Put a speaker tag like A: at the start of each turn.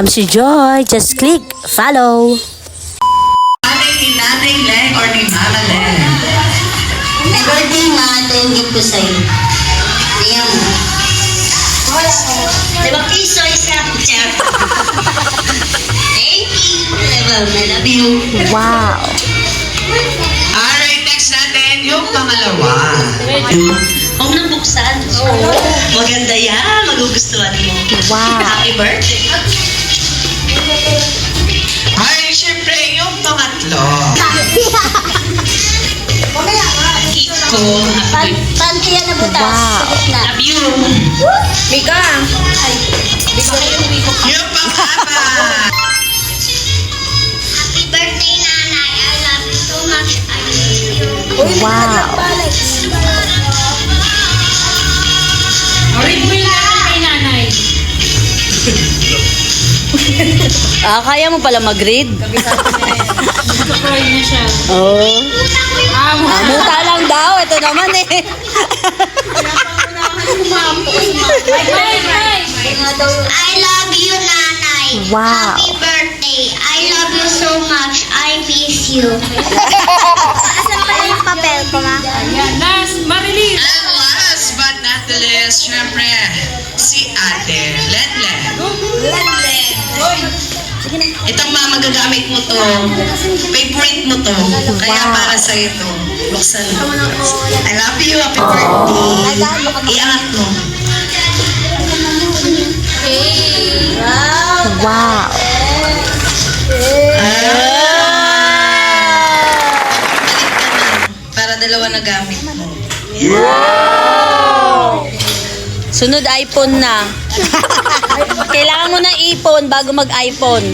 A: I'm si Joy. Just click follow.
B: Nanay ni Nanay Leng or ni Mama Leng?
C: Happy birthday, ma. Ito yung gift ko sa'yo. Ayan mo. Diba, piso isa ako siya. Thank you. Diba, I love you.
A: Wow.
B: Alright, next natin yung pangalawa.
C: Huwag nang buksan. Maganda yan. Magugustuhan mo.
A: Wow.
C: Happy birthday.
B: Ay, syempre, yung pangatlo.
C: Iko. Happy
D: Panty yan na butas.
A: Wow.
C: Love you.
D: Mika.
B: Yung pang-apat.
D: Happy birthday, nanay. I love you so much. I miss you.
A: Wow.
E: Read mo yung lahat kay nanay.
A: Kaya mo pala mag-read?
E: Nag-cry na siya.
A: Oh.
E: Amo.
A: Muta lang daw. Ito naman eh.
D: I love you, nanay.
A: Wow.
D: Happy birthday. I love you so much. I miss you. Asan pala yung papel ko, ma?
E: Ayan, last, Marilis.
B: And last but not the least, syempre, si Ate Lenlen. Itong magagamit mo to, favorite mo to, kaya
A: Wow.
B: para sa ito. Buksan mo. I love you, happy birthday. Iangat mo.
A: Wow.
B: Para dalawa na gamit mo.
A: Sunod iPhone na. Kailangan mo na iPhone bago mag-iPhone.